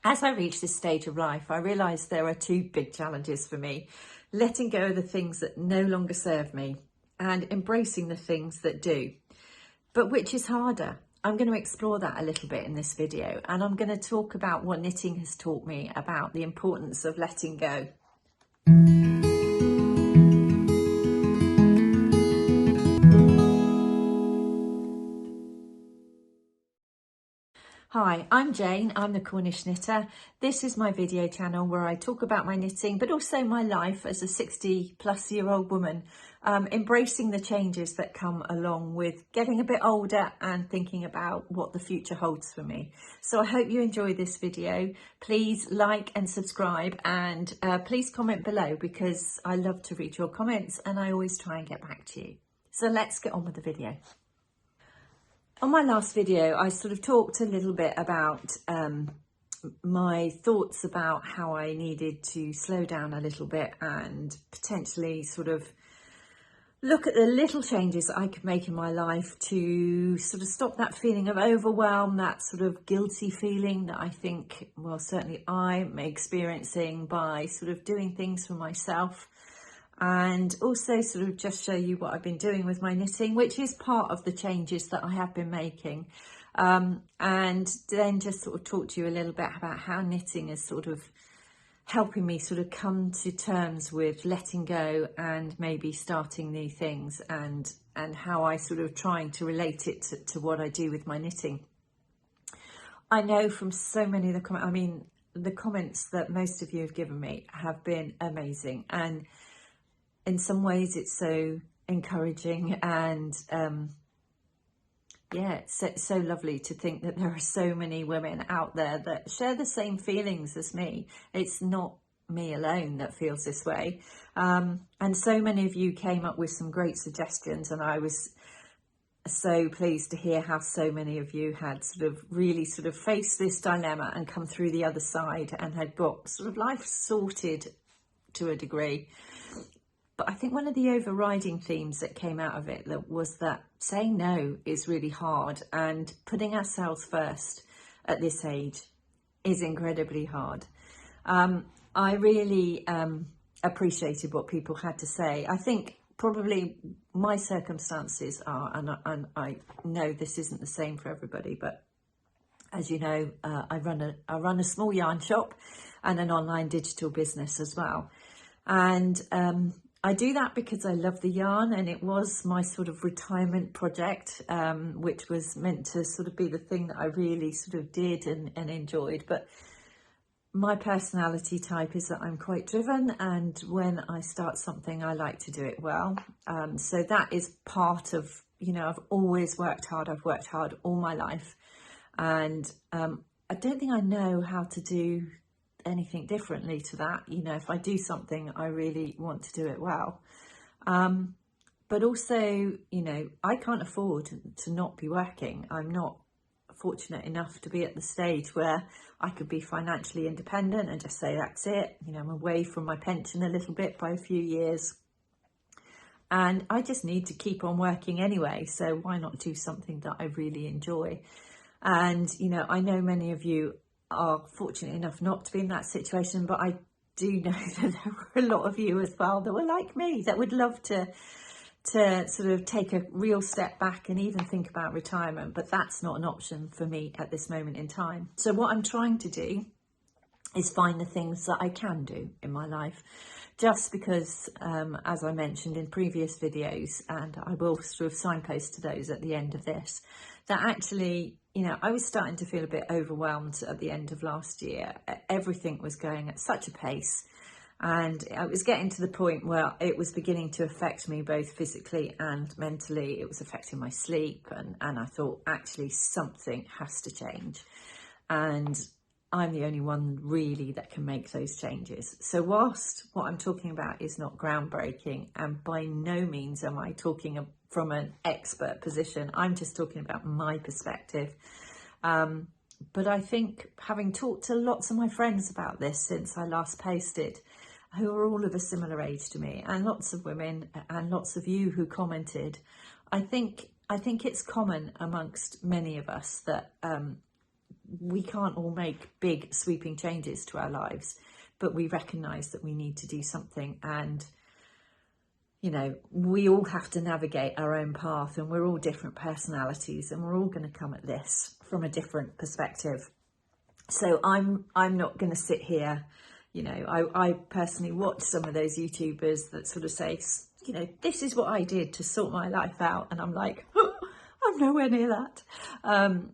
As I reach this stage of life, I realise there are two big challenges for me: letting go of the things that no longer serve me and embracing the things that do. But which is harder? I'm going to explore that a little bit in this video, and I'm going to talk about what knitting has taught me about the importance of letting go. Hi, I'm Jane, I'm the Cornish Knitter. This is my video channel where I talk about my knitting, but also my life as a 60-plus-year-old woman, embracing the changes that come along with getting a bit older and thinking about what the future holds for me. So I hope you enjoy this video. Please like and subscribe, and please comment below, because I love to read your comments and I always try and get back to you. So let's get on with the video. On my last video, I sort of talked a little bit about my thoughts about how I needed to slow down a little bit and potentially sort of look at the little changes that I could make in my life to sort of stop that feeling of overwhelm, that sort of guilty feeling that I think, well, certainly I'm experiencing by sort of doing things for myself. And also sort of just show you what I've been doing with my knitting, which is part of the changes that I have been making. And then just sort of talk to you a little bit about how knitting is sort of helping me sort of come to terms with letting go and maybe starting new things, and how I sort of trying to relate it to what I do with my knitting. I know from so many of the comments, I mean, the comments that most of you have given me have been amazing, and in some ways it's so encouraging, and yeah, it's so lovely to think that there are so many women out there that share the same feelings as me. It's not me alone that feels this way, and so many of you came up with some great suggestions, and I was so pleased to hear how so many of you had sort of really sort of faced this dilemma and come through the other side and had got sort of life sorted to a degree. But I think one of the overriding themes that came out of it was that saying no is really hard, and putting ourselves first at this age is incredibly hard. I really appreciated what people had to say. I think probably my circumstances are, and I know this isn't the same for everybody, but as you know, I run a small yarn shop and an online digital business as well. And I do that because I love the yarn, and it was my sort of retirement project, which was meant to sort of be the thing that I really sort of did and enjoyed. But my personality type is that I'm quite driven, and when I start something, I like to do it well. So that is part of, you know, I've always worked hard. I've worked hard all my life, and I don't think I know how to do anything differently to that. You know, if I do something, I really want to do it well. But also, you know, I can't afford to not be working. I'm not fortunate enough to be at the stage where I could be financially independent and just say, that's it. You know, I'm away from my pension a little bit by a few years, and I just need to keep on working anyway. So why not do something that I really enjoy? And, you know, I know many of you are fortunate enough not to be in that situation, but I do know that there were a lot of you as well that were like me, that would love to sort of take a real step back and even think about retirement, but that's not an option for me at this moment in time. So what I'm trying to do is find the things that I can do in my life, just because, as I mentioned in previous videos, and I will sort of signpost to those at the end of this, that actually, you know, I was starting to feel a bit overwhelmed at the end of last year. Everything was going at such a pace, and I was getting to the point where it was beginning to affect me both physically and mentally. It was affecting my sleep, and I thought, actually something has to change, and I'm the only one really that can make those changes. So whilst what I'm talking about is not groundbreaking, and by no means am I talking from an expert position, I'm just talking about my perspective. But I think, having talked to lots of my friends about this since I last posted, who are all of a similar age to me, and lots of women and lots of you who commented, I think it's common amongst many of us that we can't all make big sweeping changes to our lives, but we recognize that we need to do something. And you know, we all have to navigate our own path, and we're all different personalities, and we're all going to come at this from a different perspective. So I'm not going to sit here, you know, I personally watch some of those YouTubers that sort of say, you know, this is what I did to sort my life out, and I'm like, oh, I'm nowhere near that.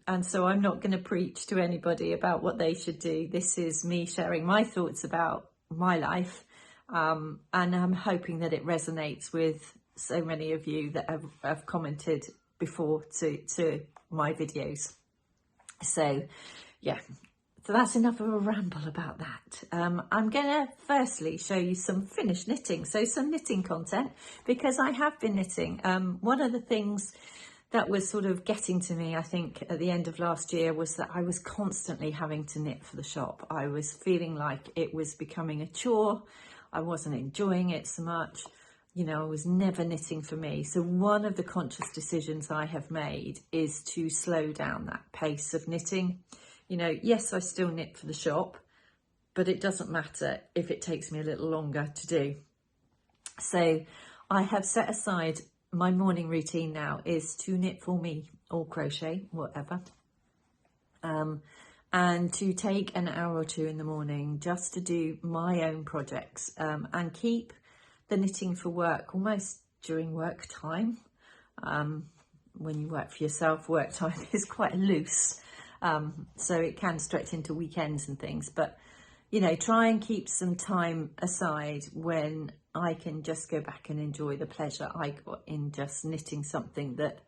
And so I'm not going to preach to anybody about what they should do. This is me sharing my thoughts about my life. And I'm hoping that it resonates with so many of you that have commented before to my videos. So yeah, so that's enough of a ramble about that. I'm gonna firstly show you some finished knitting, so some knitting content, because I have been knitting. One of the things that was sort of getting to me, I think, at the end of last year was that I was constantly having to knit for the shop. I was feeling like it was becoming a chore. I wasn't enjoying it so much. You know, I was never knitting for me. So one of the conscious decisions I have made is to slow down that pace of knitting. You know, yes, I still knit for the shop, but it doesn't matter if it takes me a little longer to do. So I have set aside, my morning routine now is to knit for me or crochet, whatever. And to take an hour or two in the morning just to do my own projects, and keep the knitting for work almost during work time. When you work for yourself, work time is quite loose, so it can stretch into weekends and things, but you know, try and keep some time aside when I can just go back and enjoy the pleasure I got in just knitting something that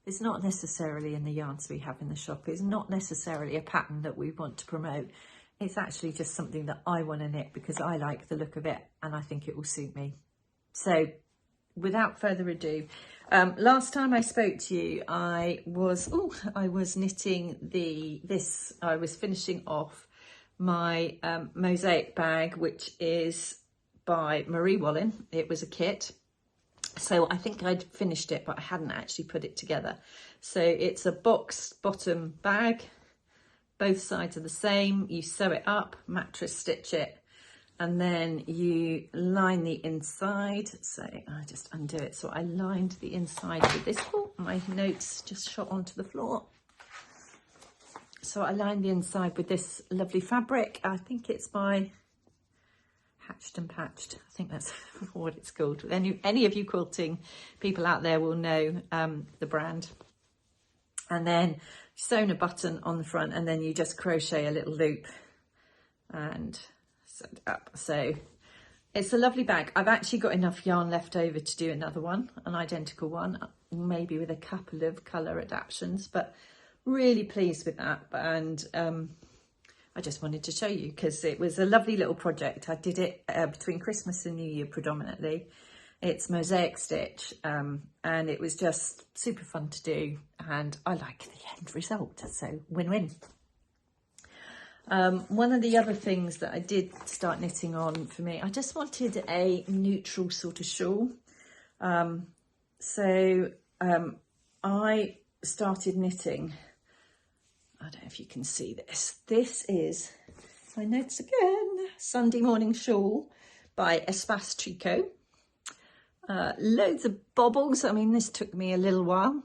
is not necessarily in the yarns we have in the shop. It's not necessarily a pattern that we want to promote. It's actually just something that I want to knit because I like the look of it and I think it will suit me. So without further ado, last time I spoke to you, I was knitting I was finishing off my mosaic bag, which is by Marie Wallin. It was a kit. So I think I'd finished it, but I hadn't actually put it together. So it's a boxed bottom bag. Both sides are the same. You sew it up, mattress stitch it, and then you line the inside. So I just undo it. So I lined the inside with this. Oh, my notes just shot onto the floor. So I lined the inside with this lovely fabric. I think it's by Hatched and Patched. I think that's what it's called. Any of you quilting people out there will know the brand. And then sewn a button on the front, and then you just crochet a little loop and sew it up. So it's a lovely bag. I've actually got enough yarn left over to do another one, an identical one, maybe with a couple of colour adaptations, but really pleased with that. And I just wanted to show you because it was a lovely little project. I did it between Christmas and New Year predominantly. It's mosaic stitch, and it was just super fun to do, and I like the end result, so win-win. One of the other things that I did start knitting on for me, I just wanted a neutral sort of shawl. So I started knitting, I don't know if you can see this. This is my notes again, Sunday Morning Shawl by Espace Tricot. Loads of bobbles. I mean, this took me a little while.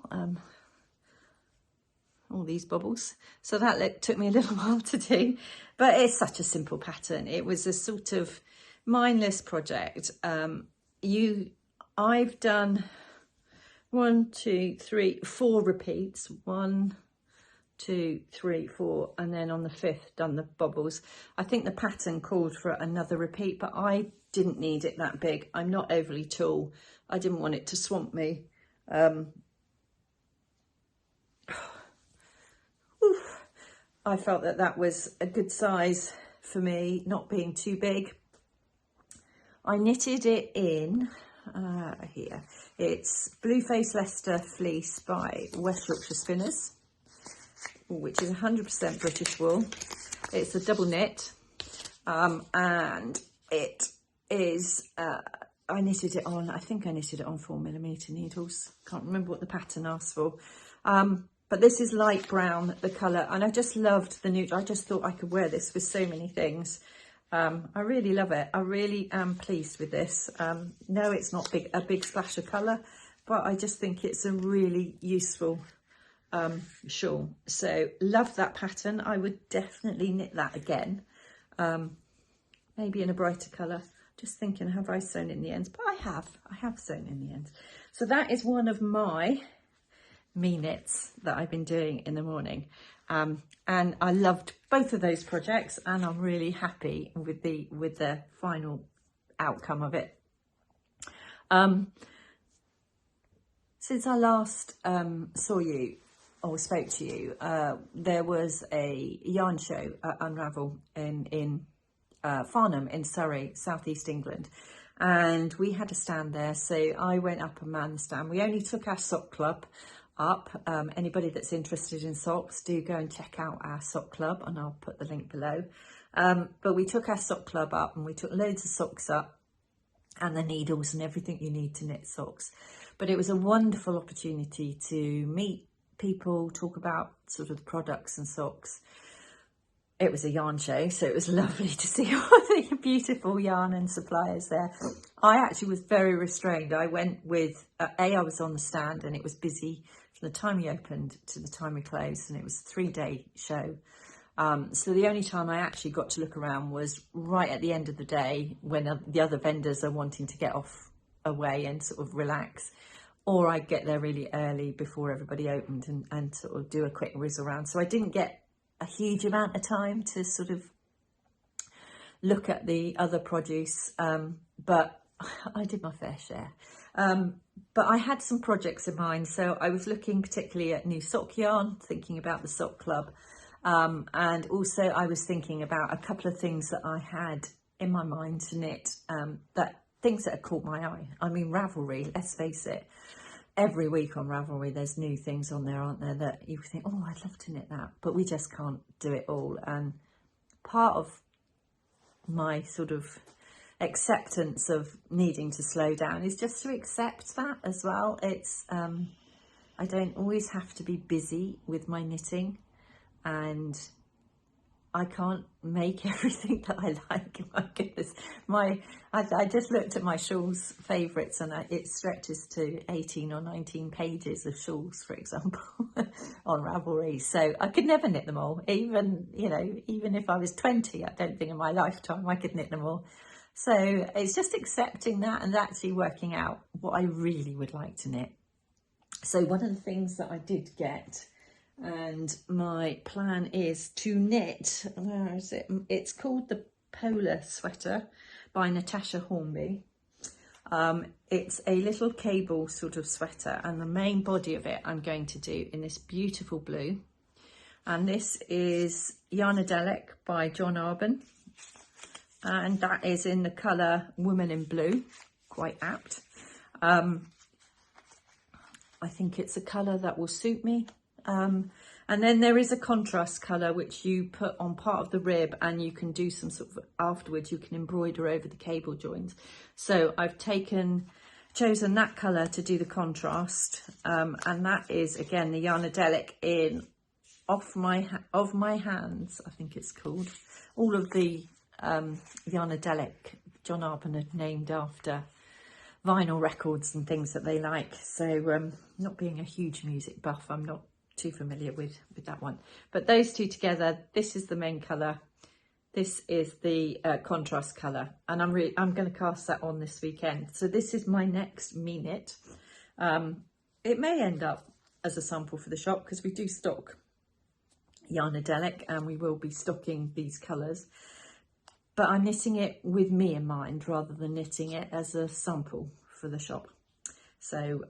All these bobbles. So that took me a little while to do, but it's such a simple pattern. It was a sort of mindless project. I've done 1, 2, 3, 4 repeats. 1, 2, 3, 4, and then on the 5th done the bobbles. I think the pattern called for another repeat, but I didn't need it that big. I'm not overly tall. I didn't want it to swamp me. I felt that that was a good size for me, not being too big. I knitted it in here. It's Blueface Leicester Fleece by West Yorkshire Spinners, which is 100% British wool. It's a double knit, and it is, I knitted it on, I think I knitted it on 4mm needles. Can't remember what the pattern asked for. but this is light brown, the colour, and I just loved the nude. I just thought I could wear this with so many things. I really love it. I really am pleased with this. No, it's not a big splash of colour, but I just think it's a really useful shawl. So love that pattern. I would definitely knit that again, maybe in a brighter colour. Just thinking, have I sewn in the ends? But I have sewn in the ends. So that is one of my me knits that I've been doing in the morning, and I loved both of those projects, and I'm really happy with the final outcome of it. Since I last saw you or spoke to you, there was a yarn show at Unravel in Farnham in Surrey, southeast England, and we had a stand there, so I went up and manned the stand. We only took our sock club up. Anybody that's interested in socks, do go and check out our sock club, and I'll put the link below. But we took our sock club up, and we took loads of socks up and the needles and everything you need to knit socks. But it was a wonderful opportunity to meet people, talk about sort of the products and socks. It was a yarn show, so it was lovely to see all the beautiful yarn and suppliers there. I actually was very restrained. I went with, I was on the stand, and it was busy from the time we opened to the time we closed, and it was a 3-day show. So the only time I actually got to look around was right at the end of the day, when the other vendors are wanting to get off away and sort of relax, or I'd get there really early before everybody opened and sort of do a quick whiz around. So I didn't get a huge amount of time to sort of look at the other produce, but I did my fair share. But I had some projects in mind, so I was looking particularly at new sock yarn, thinking about the sock club, and also I was thinking about a couple of things that I had in my mind to knit, things that had caught my eye. I mean, Ravelry, let's face it, every week on Ravelry there's new things on there, aren't there, that you think, oh, I'd love to knit that, but we just can't do it all. And part of my sort of acceptance of needing to slow down is just to accept that as well. It's I don't always have to be busy with my knitting, and I can't make everything that I like. My goodness, I just looked at my shawls favourites, and it stretches to 18 or 19 pages of shawls, for example, on Ravelry. So I could never knit them all. Even if I was 20, I don't think in my lifetime I could knit them all. So it's just accepting that and actually working out what I really would like to knit. So one of the things that I did get, and my plan is to knit, where is it? It's called the Polar Sweater by Natasha Hornby. It's a little cable sort of sweater, and the main body of it I'm going to do in this beautiful blue. And this is Yarnadelic by John Arbon, and that is in the colour Woman in Blue, quite apt. I think it's a colour that will suit me. And then there is a contrast colour which you put on part of the rib, and you can do some sort of, afterwards you can embroider over the cable joins. So I've chosen that colour to do the contrast, and that is again the Yarnadelic in Of My Hands, I think it's called. All of the Yarnadelic John Arbon had named after vinyl records and things that they like. So not being a huge music buff, I'm not too familiar with that one. But those two together, this is the main colour, this is the contrast colour, and I'm going to cast that on this weekend. So this is my next me knit. It may end up as a sample for the shop, because we do stock Yarnadelic and we will be stocking these colours, but I'm knitting it with me in mind rather than knitting it as a sample for the shop. So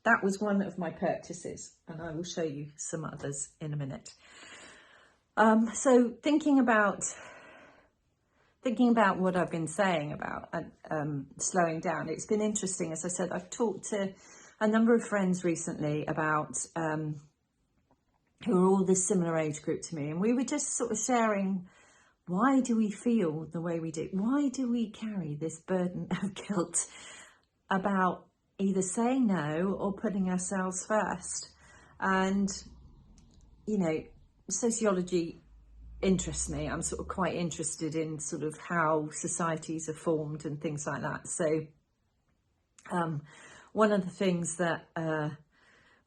that was one of my purchases, and I will show you some others in a minute. So thinking about what I've been saying about slowing down, it's been interesting. As I said, I've talked to a number of friends recently about who are all this similar age group to me, and we were just sort of sharing, why do we feel the way we do? Why do we carry this burden of guilt about either saying no or putting ourselves first? And you know, sociology interests me. I'm sort of quite interested in sort of how societies are formed and things like that. So one of the things that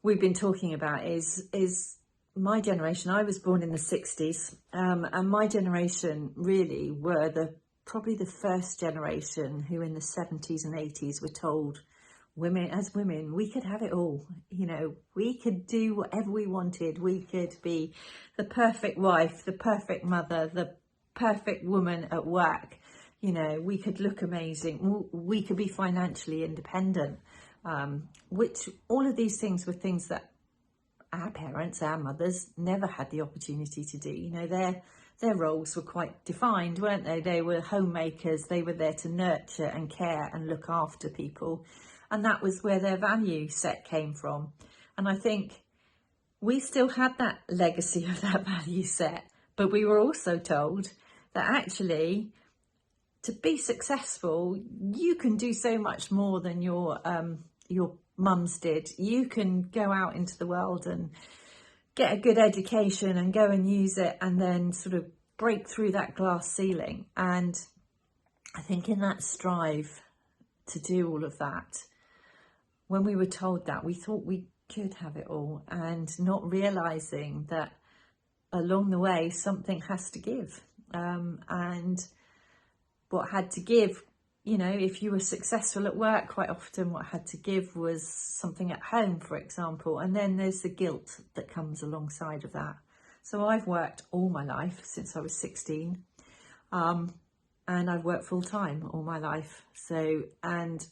we've been talking about is my generation. I was born in the 60s, and my generation really were probably the first generation who in the 70s and 80s were told, women, we could have it all. You know, we could do whatever we wanted. We could be the perfect wife, the perfect mother, the perfect woman at work. You know, we could look amazing. We could be financially independent, which all of these things were things that our parents, our mothers, never had the opportunity to do. You know, their roles were quite defined, weren't they? They were homemakers. They were there to nurture and care and look after people. And that was where their value set came from. And I think we still had that legacy of that value set, but we were also told that actually to be successful, you can do so much more than your mums did. You can go out into the world and get a good education and go and use it and then sort of break through that glass ceiling. And I think in that strive to do all of that, when we were told that, we thought we could have it all, and not realizing that along the way something has to give. And what had to give, you know, if you were successful at work, quite often what had to give was something at home, for example. And then there's the guilt that comes alongside of that. So I've worked all my life since I was 16, and I've worked full time all my life. So, and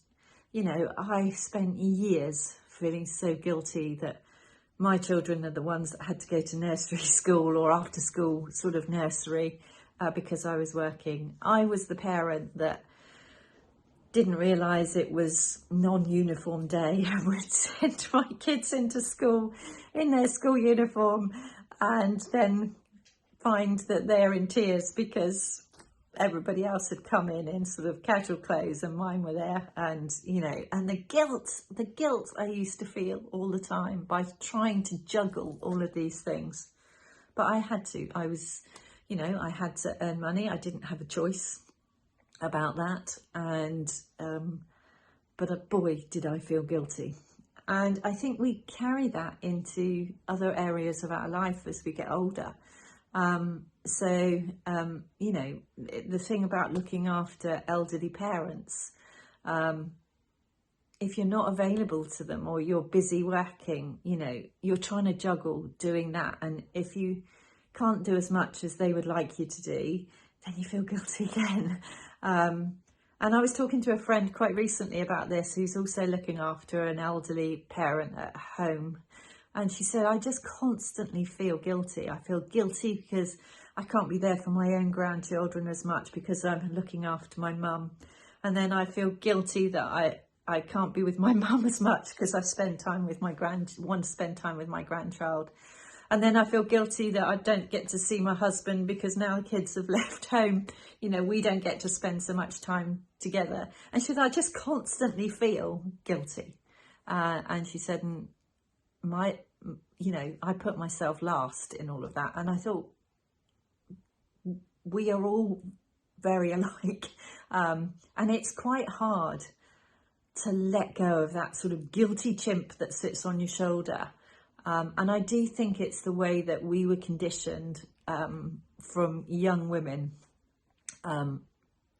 you know, I spent years feeling so guilty that my children are the ones that had to go to nursery school or after school sort of nursery because I was working. I was the parent that didn't realise it was non-uniform day and would send my kids into school in their school uniform and then find that they're in tears because everybody else had come in sort of casual clothes and mine were there. And you know, and the guilt I used to feel all the time by trying to juggle all of these things. But I had to. I was, you know, I had to earn money. I didn't have a choice about that. And but boy, did I feel guilty. And I think we carry that into other areas of our life as we get older. You know, the thing about looking after elderly parents, if you're not available to them or you're busy working, you know, you're trying to juggle doing that. And if you can't do as much as they would like you to do, then you feel guilty again. And I was talking to a friend quite recently about this, who's also looking after an elderly parent at home. And she said, I just constantly feel guilty. I feel guilty because I can't be there for my own grandchildren as much because I'm looking after my mum. And then I feel guilty that I can't be with my mum as much because I spend time with want to spend time with my grandchild. And then I feel guilty that I don't get to see my husband because now the kids have left home. You know, we don't get to spend so much time together. And she said, I just constantly feel guilty. And she said, you know, I put myself last in all of that. And I thought, we are all very alike. And it's quite hard to let go of that sort of guilty chimp that sits on your shoulder. And I do think it's the way that we were conditioned from young women.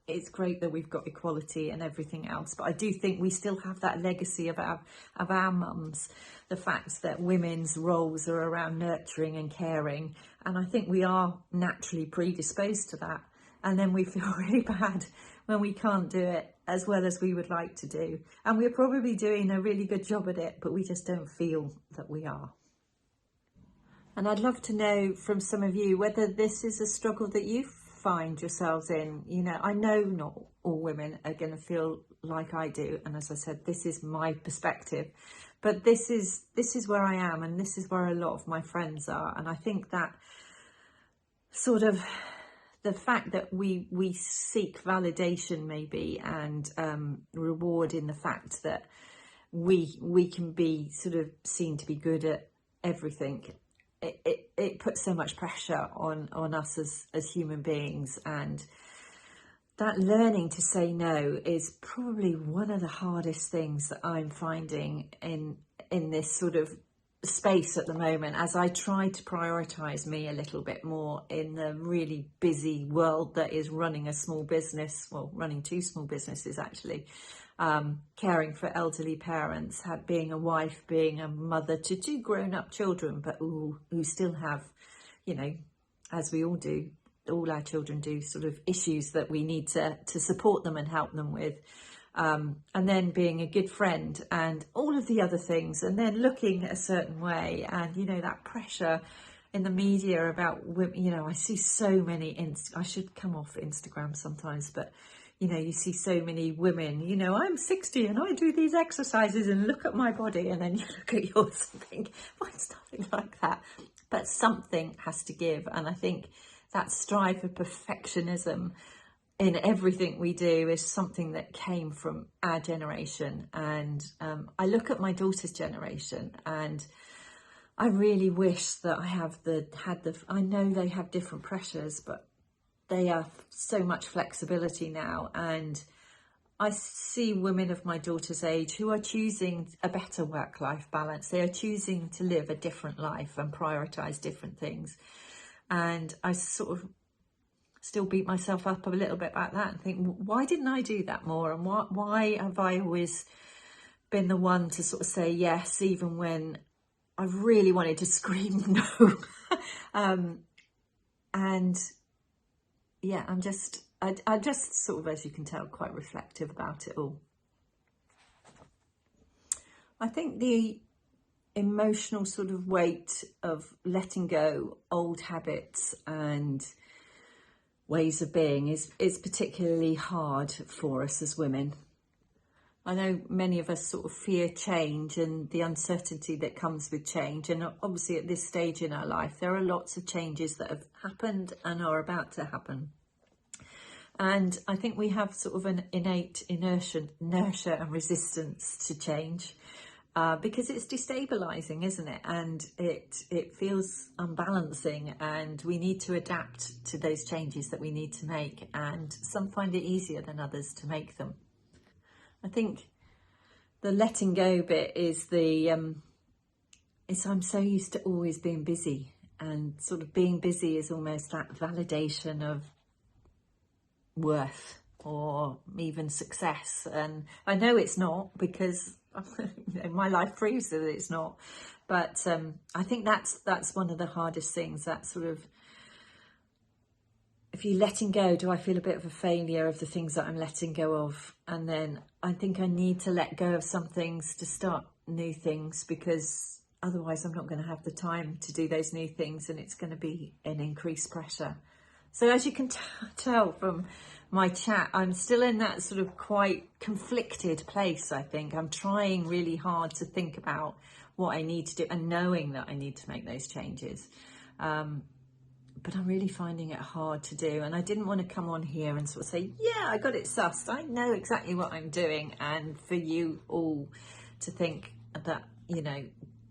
It's great that we've got equality and everything else, but I do think we still have that legacy of our mums, the fact that women's roles are around nurturing and caring, and I think we are naturally predisposed to that, and then we feel really bad when we can't do it as well as we would like to do, and we're probably doing a really good job at it, but we just don't feel that we are. And I'd love to know from some of you whether this is a struggle that you find yourselves in. You know, I know not all women are going to feel like I do, and as I said, this is my perspective, but this is where I am, and this is where a lot of my friends are. And I think that sort of the fact that we seek validation maybe and reward in the fact that we can be sort of seen to be good at everything it puts so much pressure on us as human beings, and that learning to say no is probably one of the hardest things that I'm finding in this sort of space at the moment, as I try to prioritize me a little bit more in the really busy world that is running a small business, well, running two small businesses actually, caring for elderly parents, being a wife, being a mother to two grown-up children, but who still have, you know, as we all do, all our children do, sort of issues that we need to support them and help them with. And then being a good friend and all of the other things, and then looking a certain way, and, you know, that pressure in the media about women. You know, I see so many, I should come off Instagram sometimes, but, you know, you see so many women, you know, I'm 60 and I do these exercises and look at my body, and then you look at yours and think, mine's nothing like that. But something has to give. And I think that strive for perfectionism in everything we do is something that came from our generation. And I look at my daughter's generation, and I really wish that I know they have different pressures, but they have so much flexibility now. And I see women of my daughter's age who are choosing a better work-life balance. They are choosing to live a different life and prioritize different things. And I sort of still beat myself up a little bit about that and think, why didn't I do that more? And why have I always been the one to sort of say yes, even when I really wanted to scream no? And yeah, I just sort of, as you can tell, quite reflective about it all. I think the emotional sort of weight of letting go old habits and ways of being is particularly hard for us as women. I know many of us sort of fear change and the uncertainty that comes with change, and obviously at this stage in our life there are lots of changes that have happened and are about to happen. And I think we have sort of an innate inertia and resistance to change, because it's destabilizing, isn't it? And it feels unbalancing, and we need to adapt to those changes that we need to make, and some find it easier than others to make them. I think the letting go bit is I'm so used to always being busy, and sort of being busy is almost that validation of worth or even success. And I know it's not, because you know, my life proves that it's not. But I think that's one of the hardest things, that sort of, if you're letting go, do I feel a bit of a failure of the things that I'm letting go of? And then I think I need to let go of some things to start new things, because otherwise I'm not going to have the time to do those new things, and it's going to be an increased pressure. So as you can tell from my chat, I'm still in that sort of quite conflicted place. I think I'm trying really hard to think about what I need to do, and knowing that I need to make those changes. But I'm really finding it hard to do. And I didn't want to come on here and sort of say, yeah, I got it sussed, I know exactly what I'm doing. And for you all to think that, you know,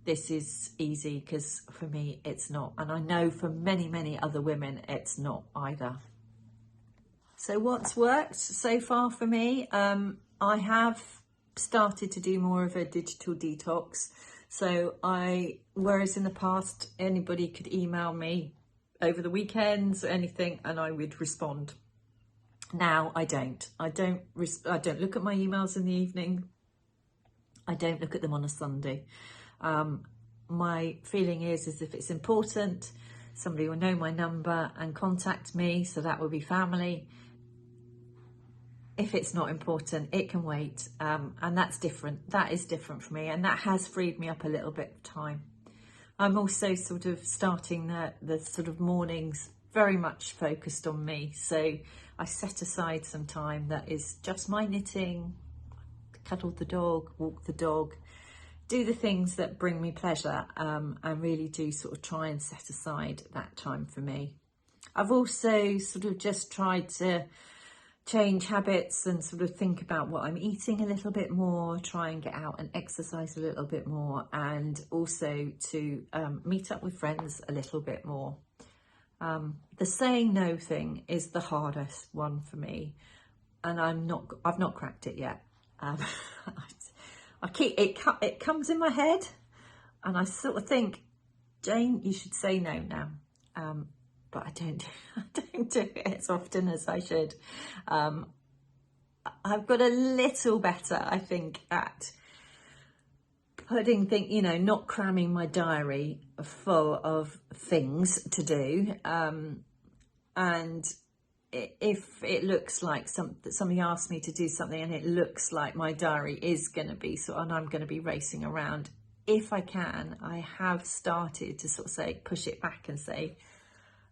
this is easy, because for me it's not. And I know for many, many other women it's not either. So what's worked so far for me? I have started to do more of a digital detox. So whereas in the past anybody could email me over the weekends or anything and I would respond, now I don't. I don't look at my emails in the evening. I don't look at them on a Sunday. My feeling is if it's important, somebody will know my number and contact me, so that will be family. If it's not important, it can wait, and that's different. That is different for me, and that has freed me up a little bit of time. I'm also sort of starting the sort of mornings very much focused on me, so I set aside some time that is just my knitting, cuddle the dog, walk the dog, do the things that bring me pleasure, and really do sort of try and set aside that time for me. I've also sort of just tried to change habits and sort of think about what I'm eating a little bit more, try and get out and exercise a little bit more, and also to meet up with friends a little bit more. The saying no thing is the hardest one for me, and I've not cracked it yet. It comes in my head, and I sort of think, Jane, you should say no now. But I don't do it as often as I should. I've got a little better, I think, at putting things, you know, not cramming my diary full of things to do. And if it looks like somebody asks me to do something and it looks like my diary is going to be and I'm going to be racing around, if I can, I have started to sort of say, push it back and say,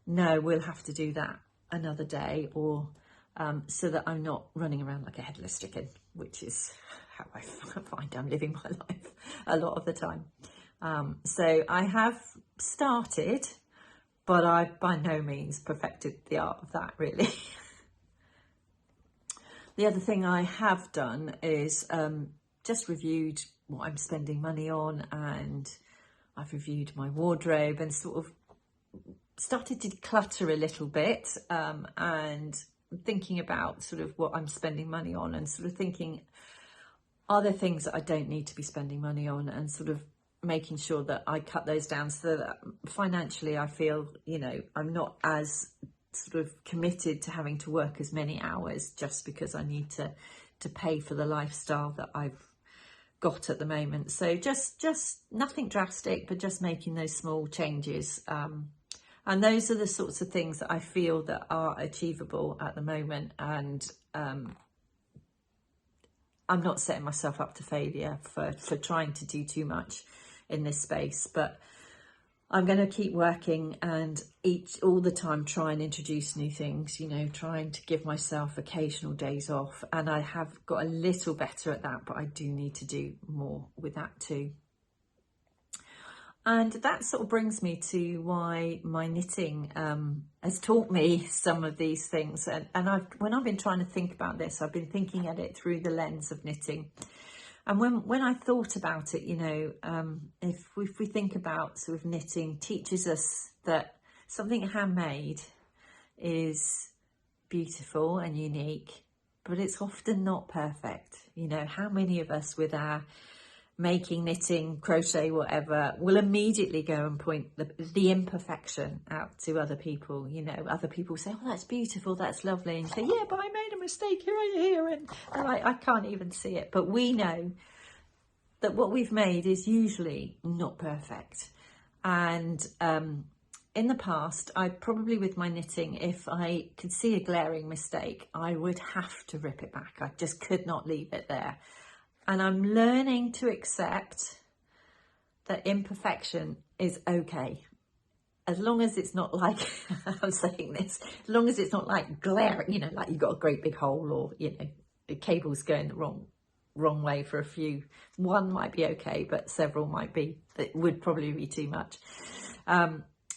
no, we'll have to do that another day, or so that I'm not running around like a headless chicken, which is how I find I'm living my life a lot of the time. So I have started, but I've by no means perfected the art of that, really. The other thing I have done is just reviewed what I'm spending money on, and I've reviewed my wardrobe and sort of started to declutter a little bit, and thinking about sort of what I'm spending money on, and sort of thinking, are there things that I don't need to be spending money on, and sort of making sure that I cut those down so that financially I feel, you know, I'm not as sort of committed to having to work as many hours just because I need to pay for the lifestyle that I've got at the moment. So just nothing drastic, but just making those small changes. And those are the sorts of things that I feel that are achievable at the moment. And I'm not setting myself up to failure for trying to do too much in this space, but I'm going to keep working and all the time try and introduce new things, you know, trying to give myself occasional days off. And I have got a little better at that, but I do need to do more with that too. And that sort of brings me to why my knitting has taught me some of these things. And when I've been trying to think about this, I've been thinking at it through the lens of knitting. And when I thought about it, you know, if we think about sort of knitting teaches us that something handmade is beautiful and unique, but it's often not perfect. You know, how many of us with our making, knitting, crochet, whatever, will immediately go and point the imperfection out to other people. You know, other people say, oh, that's beautiful, that's lovely, and you say, yeah, but I made a mistake here, and I can't even see it. But we know that what we've made is usually not perfect. And in the past, I probably, with my knitting, if I could see a glaring mistake, I would have to rip it back. I just could not leave it there. And I'm learning to accept that imperfection is okay. As long as it's not like, I'm saying this, as long as it's not like glaring, you know, like you've got a great big hole, or, you know, the cable's going the wrong way for a few. One might be okay, but several might be, that would probably be too much.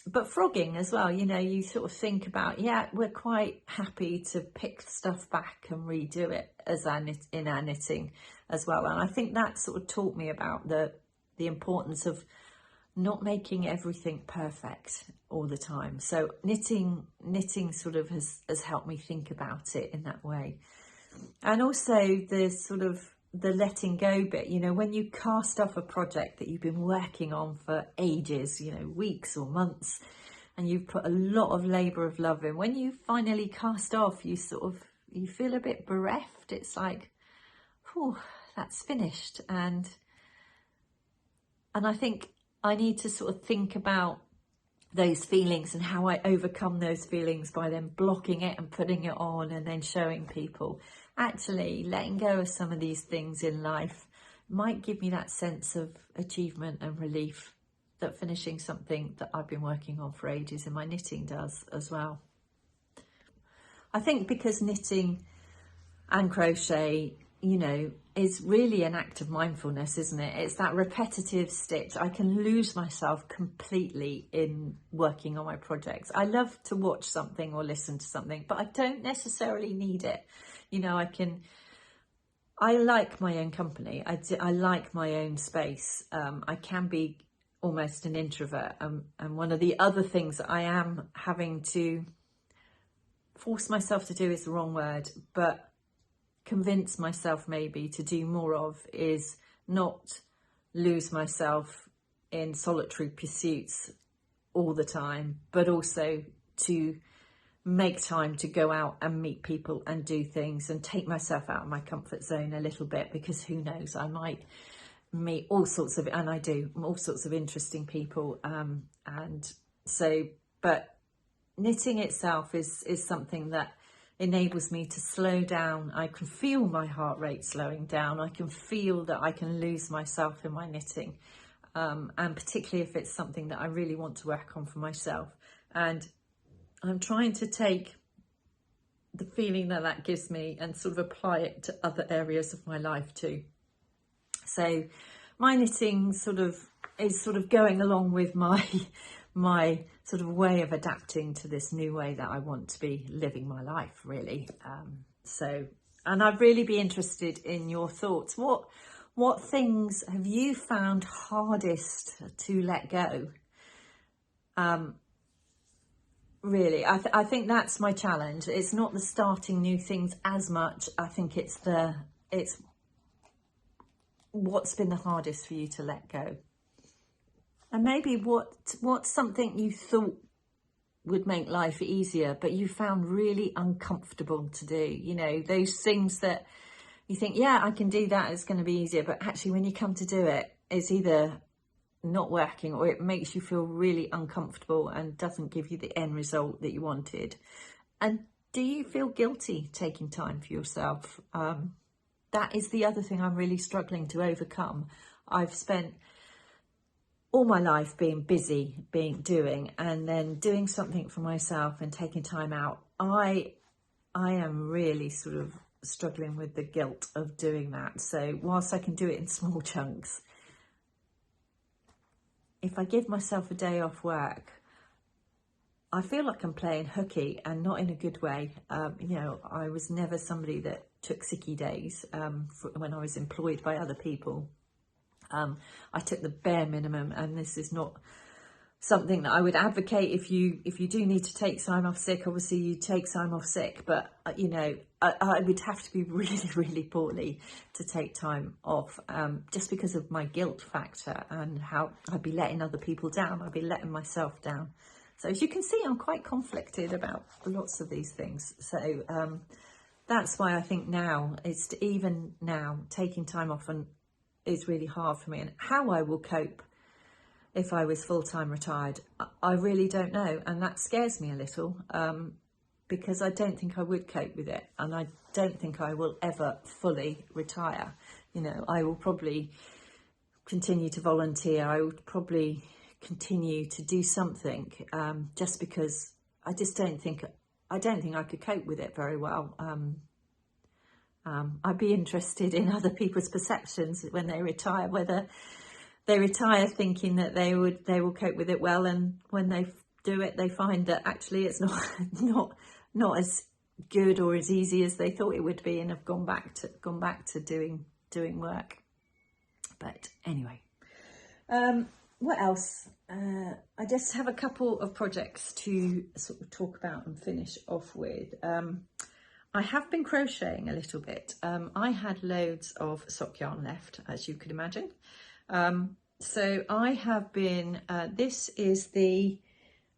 But frogging as well, you know, you sort of think about, yeah, we're quite happy to pick stuff back and redo it as in our knitting as well. And I think that sort of taught me about the importance of not making everything perfect all the time. So knitting sort of has helped me think about it in that way. And also the sort of the letting go bit, you know, when you cast off a project that you've been working on for ages, you know, weeks or months, and you've put a lot of labour of love in, when you finally cast off, you feel a bit bereft. It's like, whew, that's finished. And I think I need to sort of think about those feelings and how I overcome those feelings by then blocking it and putting it on and then showing people. Actually, letting go of some of these things in life might give me that sense of achievement and relief that finishing something that I've been working on for ages in my knitting does as well. I think because knitting and crochet you know, is really an act of mindfulness, isn't it? It's that repetitive stitch. I can lose myself completely in working on my projects. I love to watch something or listen to something, but I don't necessarily need it. You know, I like my own company. I like my own space. I can be almost an introvert. And one of the other things that I am having to force myself to do is the wrong word, but convince myself maybe to do more of, is not lose myself in solitary pursuits all the time, but also to make time to go out and meet people and do things and take myself out of my comfort zone a little bit, because who knows, I might meet all sorts of, and I do, all sorts of interesting people. And so, but knitting itself is something that enables me to slow down. I can feel my heart rate slowing down. I can feel that I can lose myself in my knitting, and particularly if it's something that I really want to work on for myself. And I'm trying to take the feeling that that gives me and sort of apply it to other areas of my life too. So my knitting sort of is sort of going along with my sort of way of adapting to this new way that I want to be living my life, really. And I'd really be interested in your thoughts. What things have you found hardest to let go? Really, I think that's my challenge. It's not the starting new things as much. I think it's what's been the hardest for you to let go. And maybe what's something you thought would make life easier, but you found really uncomfortable to do. You know, those things that you think, yeah, I can do that, it's going to be easier. But actually, when you come to do it, it's either not working or it makes you feel really uncomfortable and doesn't give you the end result that you wanted. And do you feel guilty taking time for yourself? That is the other thing I'm really struggling to overcome. I've spent all my life being busy, doing, and then doing something for myself and taking time out. I am really sort of struggling with the guilt of doing that. So whilst I can do it in small chunks, if I give myself a day off work, I feel like I'm playing hooky, and not in a good way. You know, I was never somebody that took sicky days when I was employed by other people. I took the bare minimum, and this is not something that I would advocate. If you do need to take time off sick, obviously you take time off sick, but you know, I would have to be really, really poorly to take time off, just because of my guilt factor and how I'd be letting other people down. I'd be letting myself down. So as you can see, I'm quite conflicted about lots of these things. So that's why I think now, even now, taking time off is really hard for me. And how I will cope if I was full-time retired, I really don't know. And that scares me a little, because I don't think I would cope with it. And I don't think I will ever fully retire. You know, I will probably continue to volunteer. I would probably continue to do something, just because I don't think I could cope with it very well. I'd be interested in other people's perceptions when they retire, whether they retire thinking that they will cope with it well, and when they do it, they find that actually it's not as good or as easy as they thought it would be, and have gone back to doing work. But anyway, what else? I just have a couple of projects to sort of talk about and finish off with. I have been crocheting a little bit. I had loads of sock yarn left, as you could imagine. So I have been, this is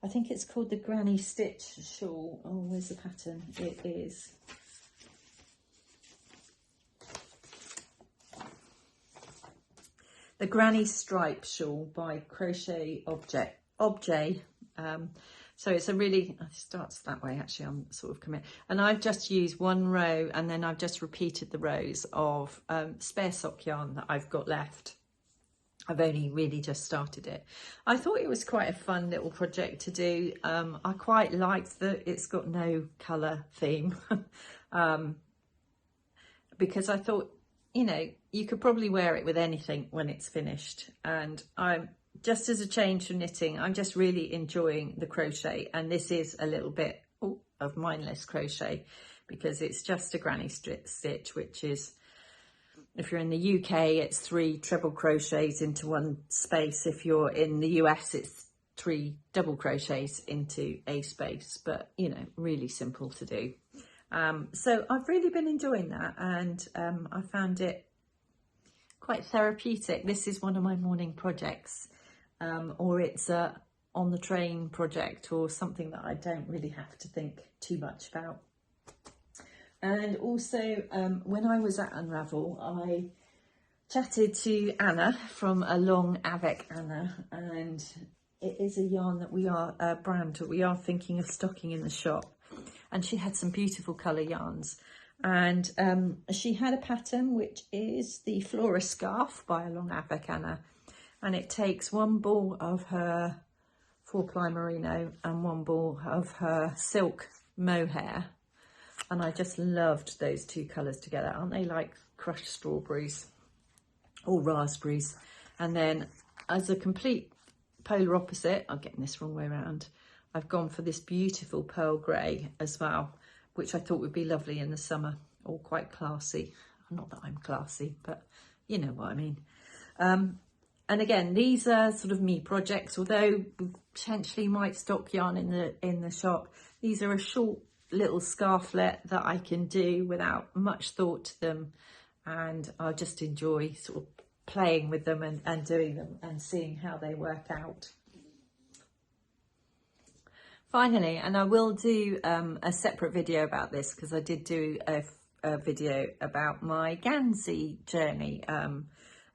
I think it's called the Granny Stitch shawl. Oh, where's the pattern? It is the Granny Stripe shawl by Crochet Objet. So it's it starts that way, actually. I'm sort of commit, and I've just used one row, and then I've just repeated the rows of spare sock yarn that I've got left. I've only really just started it. I thought it was quite a fun little project to do. I quite liked that it's got no colour theme. because I thought, you know, you could probably wear it with anything when it's finished. And I'm just, as a change from knitting, I'm just really enjoying the crochet. And this is a little bit of mindless crochet, because it's just a granny stitch, which is, if you're in the UK, it's 3 treble crochets into one space. If you're in the US, it's 3 double crochets into a space, but you know, really simple to do. So I've really been enjoying that, and I found it quite therapeutic. This is one of my morning projects, or it's a on the train project, or something that I don't really have to think too much about. And also, when I was at Unravel, I chatted to Anna from Along Avec Anna, and it is a yarn that we are, a brand that we are thinking of stocking in the shop. And she had some beautiful colour yarns. And she had a pattern which is the Flora Scarf by Along Avec Anna. And it takes 1 ball of her 4-ply merino and 1 ball of her silk mohair. And I just loved those 2 colours together. Aren't they like crushed strawberries or raspberries? And then as a complete polar opposite, I'm getting this wrong way around, I've gone for this beautiful pearl grey as well, which I thought would be lovely in the summer, or quite classy. Not that I'm classy, but you know what I mean. And again, these are sort of me projects, although we potentially might stock yarn in the shop. These are a short little scarflet that I can do without much thought to them, and I just enjoy sort of playing with them and doing them and seeing how they work out. Finally, and I will do a separate video about this, because I did do a video about my ganzy journey,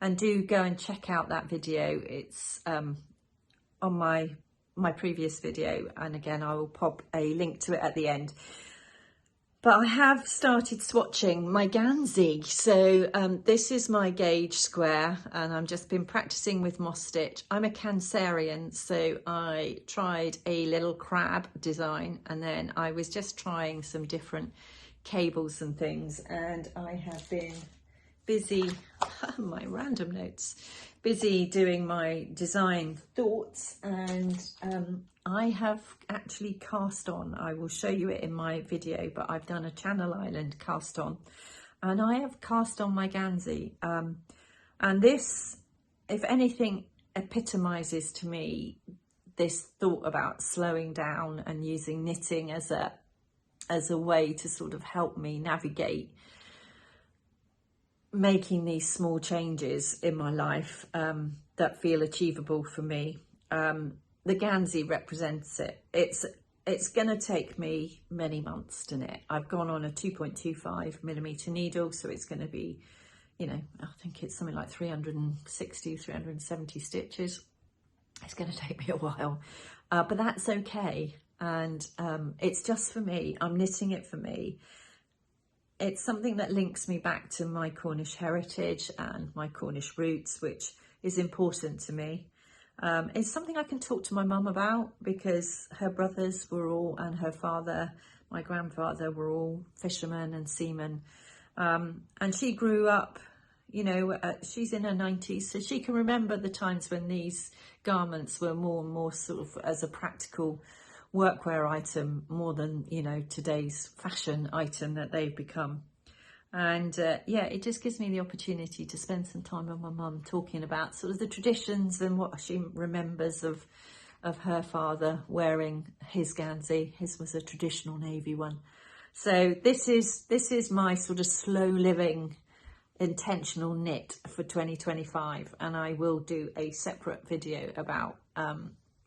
and do go and check out that video. It's on my previous video, and again I will pop a link to it at the end. But I have started swatching my ganzy. So this is my gauge square, and I've just been practicing with moss stitch. I'm a Cancerian, so I tried a little crab design, and then I was just trying some different cables and things, and I have been busy, my random notes, busy doing my design thoughts, and I have actually cast on, I will show you it in my video, but I've done a Channel Island cast on, and I have cast on my ganzy, and this, if anything, epitomizes to me this thought about slowing down and using knitting as a way to sort of help me navigate making these small changes in my life that feel achievable for me. The ganzy represents it. It's going to take me many months to knit. I've gone on a 2.25mm needle, so it's going to be, you know, I think it's something like 360, 370 stitches. It's going to take me a while, but that's okay. And it's just for me. I'm knitting it for me. It's something that links me back to my Cornish heritage and my Cornish roots, which is important to me. It's something I can talk to my mum about, because her brothers were all, and her father, my grandfather, were all fishermen and seamen. And she grew up, you know, she's in her 90s, so she can remember the times when these garments were more and more sort of as a practical workwear item, more than, you know, today's fashion item that they've become. And yeah, it just gives me the opportunity to spend some time with my mum talking about sort of the traditions and what she remembers of her father wearing his ganzy. His was a traditional navy one. So this is my sort of slow living intentional knit for 2025, and I will do a separate video about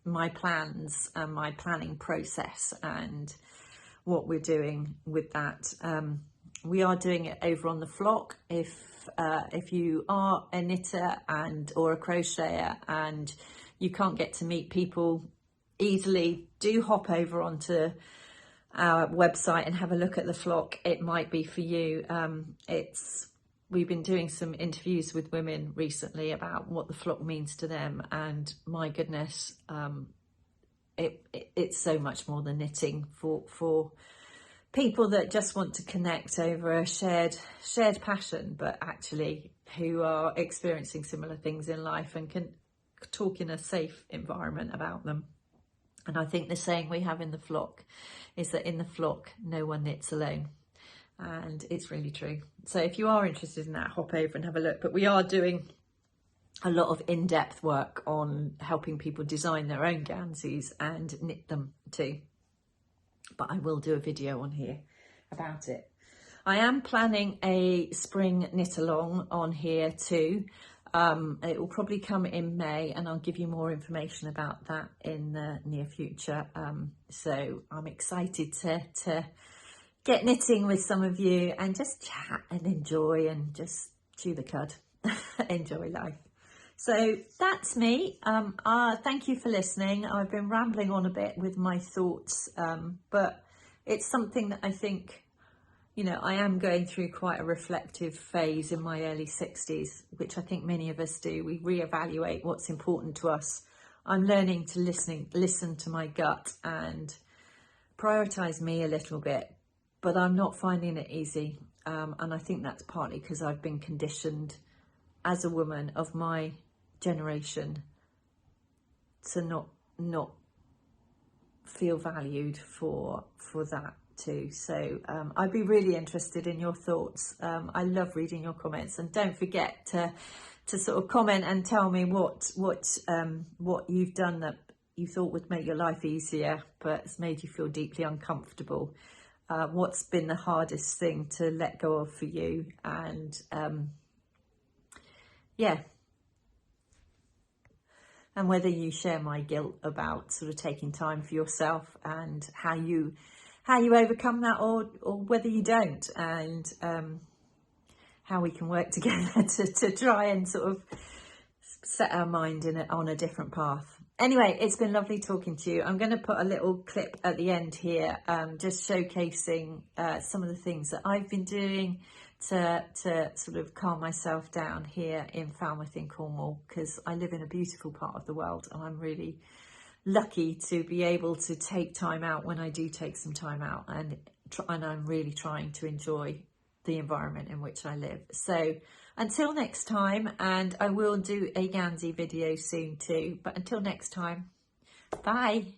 my plans and my planning process and what we're doing with that. We are doing it over on the flock. If you are a knitter or a crocheter and you can't get to meet people easily, do hop over onto our website and have a look at the flock. It might be for you. We've been doing some interviews with women recently about what the flock means to them, and my goodness, it's so much more than knitting for people that just want to connect over a shared passion, but actually who are experiencing similar things in life and can talk in a safe environment about them. And I think the saying we have in the flock is that in the flock, no one knits alone. And it's really true. So if you are interested in that, hop over and have a look. But we are doing a lot of in-depth work on helping people design their own ganzys and knit them too. But I will do a video on here about it. I am planning a spring knit along on here too. It will probably come in May, and I'll give you more information about that in the near future. So I'm excited to get knitting with some of you and just chat and enjoy and just chew the cud. Enjoy life. So that's me. Thank you for listening. I've been rambling on a bit with my thoughts, but it's something that I think, you know, I am going through quite a reflective phase in my early 60s, which I think many of us do. We reevaluate what's important to us. I'm learning to listen to my gut and prioritize me a little bit, but I'm not finding it easy. And I think that's partly because I've been conditioned as a woman of my generation to not feel valued for that too. So I'd be really interested in your thoughts. I love reading your comments, and don't forget to sort of comment and tell me what you've done that you thought would make your life easier but it's made you feel deeply uncomfortable. What's been the hardest thing to let go of for you? And yeah, and whether you share my guilt about sort of taking time for yourself and how you overcome that, or whether you don't, and how we can work together to try and sort of set our mind on a different path. Anyway, it's been lovely talking to you. I'm going to put a little clip at the end here, just showcasing some of the things that I've been doing to sort of calm myself down here in Falmouth in Cornwall, because I live in a beautiful part of the world and I'm really lucky to be able to take time out when I do take some time out, and I'm really trying to enjoy the environment in which I live. So until next time, and I will do a ganzy video soon too, but until next time, bye.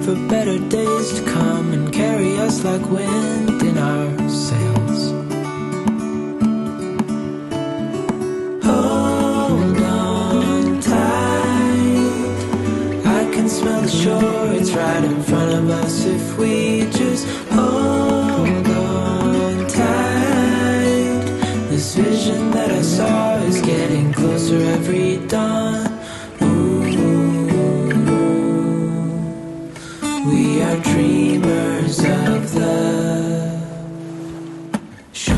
For better days to come and carry us like wind in our sails. Hold on tight, I can smell the shore, it's right in front of us if we just hold on tight. This vision that I saw is getting closer every dawn. We are dreamers of the shore.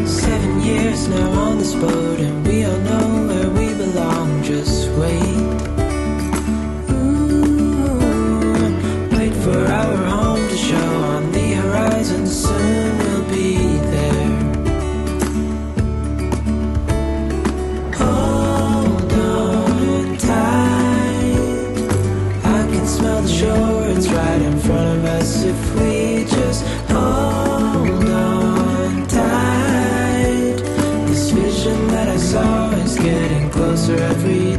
7 years now on this boat, and we all know where we belong. Just wait. For our home to show on the horizon, soon we'll be there. Hold on tight, I can smell the shore, it's right in front of us if we just hold on tight. This vision that I saw is getting closer every